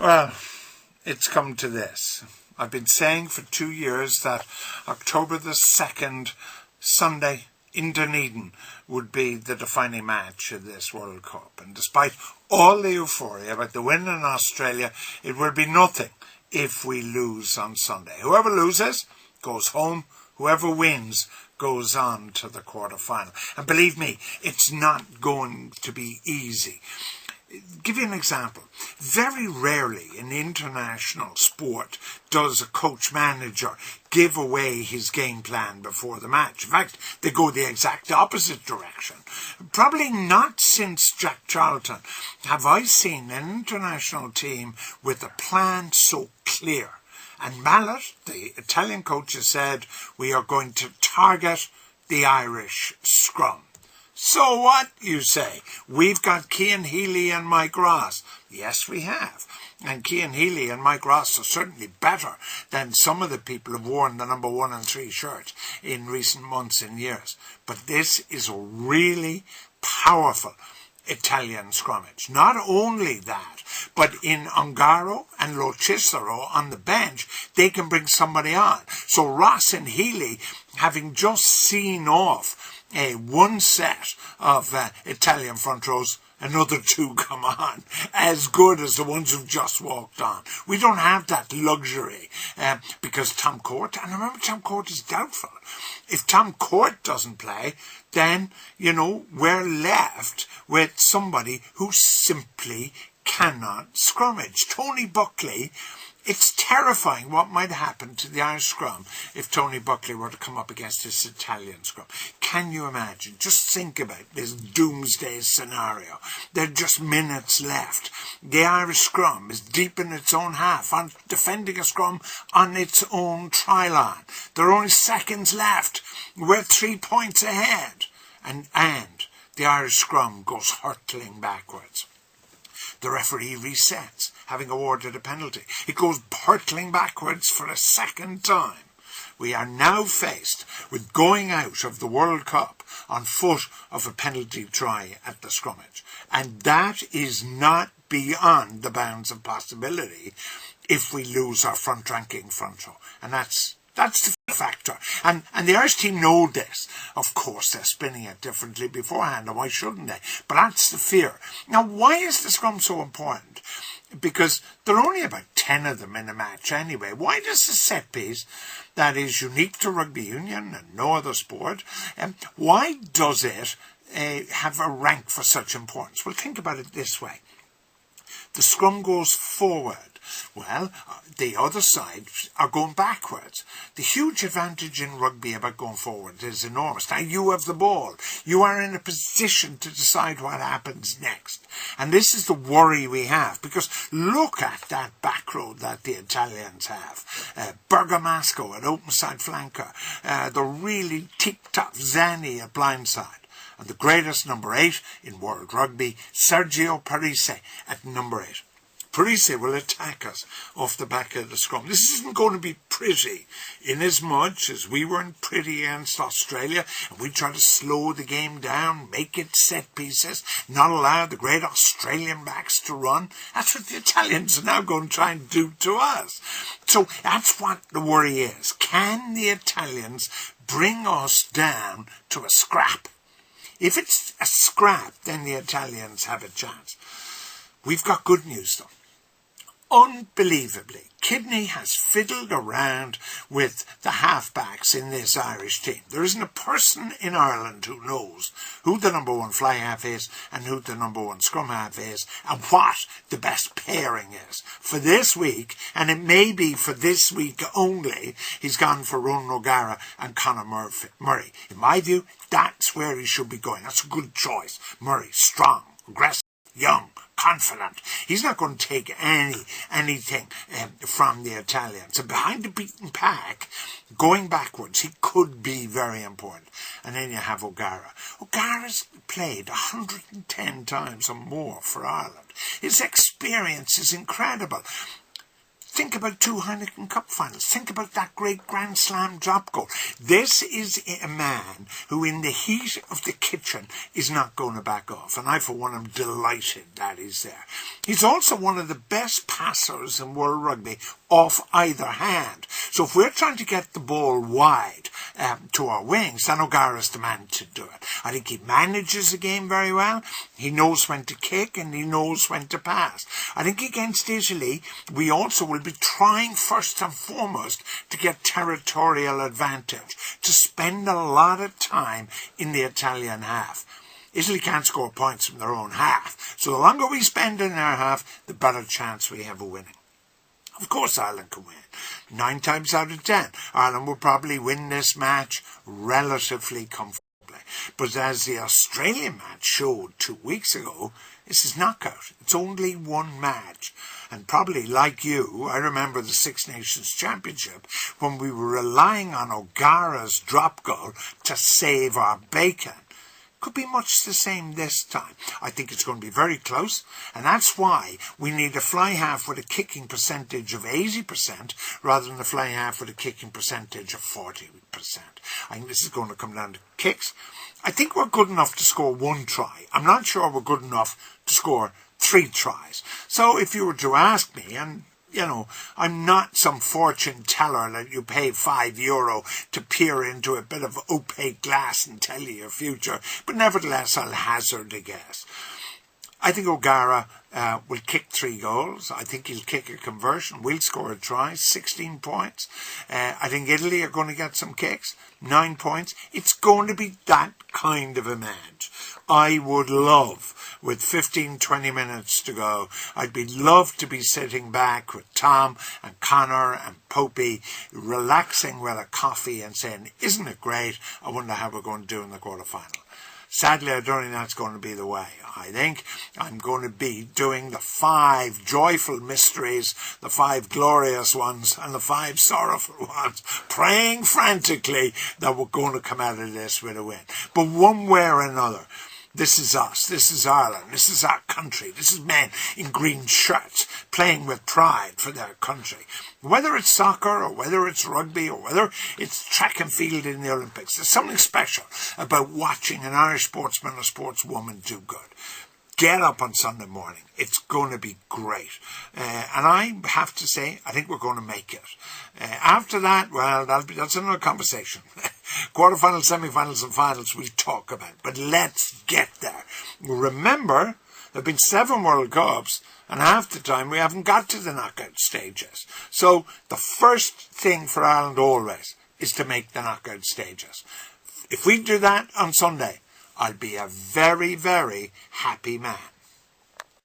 Well, it's come to this. I've been saying for 2 years that October the 2nd, Sunday, in Dunedin, would be the defining match of this World Cup. And despite all the euphoria about the win in Australia, it will be nothing if we lose on Sunday. Whoever loses goes home. Whoever wins goes on to the quarter-final. And believe me, it's not going to be easy. Give you an example. Very rarely in international sport does a coach-manager give away his game plan before the match. In fact, they go the exact opposite direction. Probably not since Jack Charlton have I seen an international team with a plan so clear. And Mallet, the Italian coach, has said, we are going to target the Irish scrum. So what, you say? We've got Cian Healy and Mike Ross. Yes, we have. And Cian Healy and Mike Ross are certainly better than some of the people who've worn the number 1 and 3 shirt in recent months and years. But this is a really powerful Italian scrummage. Not only that, but in Ongaro and Lo Cicero on the bench, they can bring somebody on. So Ross and Healy, having just seen off one set of Italian front rows, another 2 come on, as good as the ones who've just walked on. We don't have that luxury because Tom Court, and remember Tom Court is doubtful. If Tom Court doesn't play, then, we're left with somebody who simply cannot scrummage. Tony Buckley, it's terrifying what might happen to the Irish scrum if Tony Buckley were to come up against this Italian scrum. Can you imagine? Just think about this doomsday scenario. There are just minutes left. The Irish scrum is deep in its own half, on defending a scrum on its own try line. There are only seconds left. We're 3 points ahead. And the Irish scrum goes hurtling backwards. The referee resets, having awarded a penalty. It goes hurtling backwards for a second time. We are now faced with going out of the World Cup on foot of a penalty try at the scrummage. And that is not beyond the bounds of possibility if we lose our front-ranking front row. And that's the factor. And the Irish team know this. Of course, they're spinning it differently beforehand, and why shouldn't they? But that's the fear. Now, why is the scrum so important? Because there are only about 10 of them in a match anyway. Why does the set piece, that is unique to rugby union and no other sport, why does it have a rank for such importance? Well, think about it this way. The scrum goes forward. Well, the other side are going backwards. The huge advantage in rugby about going forward is enormous. Now you have the ball. You are in a position to decide what happens next. And this is the worry we have, because look at that back row that the Italians have. Bergamasco at open side flanker. The really tip-top Zani at blindside. And the greatest number 8 in world rugby, Sergio Parisse at number 8. Parisse will attack us off the back of the scrum. This isn't going to be pretty, inasmuch as we weren't pretty against Australia, and we try to slow the game down, make it set pieces, not allow the great Australian backs to run. That's what the Italians are now going to try and do to us. So that's what the worry is. Can the Italians bring us down to a scrap? If it's a scrap, then the Italians have a chance. We've got good news, though. Unbelievably, Kidney has fiddled around with the halfbacks in this Irish team. There isn't a person in Ireland who knows who the number 1 fly half is and who the number 1 scrum half is and what the best pairing is. For this week, and it may be for this week only, he's gone for Ronan O'Gara and Conor Murray. In my view, that's where he should be going. That's a good choice. Murray, strong, aggressive, young, confident. He's not going to take anything from the Italians. And behind the beaten pack, going backwards, he could be very important. And then you have O'Gara. O'Gara's played 110 times or more for Ireland. His experience is incredible. Think about 2 Heineken Cup finals. Think about that great Grand Slam drop goal. This is a man who in the heat of the kitchen is not going to back off. And I, for one, am delighted that he's there. He's also one of the best passers in World Rugby off either hand. So if we're trying to get the ball wide to our wings, then O'Gara's the man to do it. I think he manages the game very well. He knows when to kick and he knows when to pass. I think against Italy, we also will be trying first and foremost to get territorial advantage, to spend a lot of time in the Italian half. Italy can't score points from their own half. So the longer we spend in their half, the better chance we have of winning. Of course Ireland can win. 9 times out of 10, Ireland will probably win this match relatively comfortably. But as the Australian match showed 2 weeks ago, this is knockout. It's only one match. And probably like you, I remember the Six Nations Championship when we were relying on O'Gara's drop goal to save our bacon. Could be much the same this time. I think it's going to be very close, and that's why we need a fly half with a kicking percentage of 80% rather than a fly half with a kicking percentage of 40%. I think this is going to come down to kicks. I think we're good enough to score 1 try. I'm not sure we're good enough to score 3 tries. So if you were to ask me, and you know, I'm not some fortune teller that you pay €5 to peer into a bit of opaque glass and tell you your future, but nevertheless I'll hazard a guess. I think O'Gara will kick 3 goals. I think he'll kick a conversion. We'll score a try, 16 points. I think Italy are going to get some kicks, 9 points. It's going to be that kind of a match. I would love, with 15-20 minutes to go, I'd be love to be sitting back with Tom and Connor and Popey, relaxing with a coffee and saying, isn't it great? I wonder how we're going to do in the quarterfinal. Sadly, I don't think that's going to be the way. I think I'm going to be doing the 5 joyful mysteries, the 5 glorious ones, and the 5 sorrowful ones, praying frantically that we're going to come out of this with a win. But one way or another, this is us, this is Ireland, this is our country, this is men in green shirts playing with pride for their country. Whether it's soccer or whether it's rugby or whether it's track and field in the Olympics, there's something special about watching an Irish sportsman or sportswoman do good. Get up on Sunday morning. It's going to be great. And I have to say, I think we're going to make it. After that, well, that's another conversation. Quarterfinals, semi-finals and finals we'll talk about. But let's get there. Remember, there have been 7 World Cups and half the time we haven't got to the knockout stages. So the first thing for Ireland always is to make the knockout stages. If we do that on Sunday, I'll be a very, very happy man.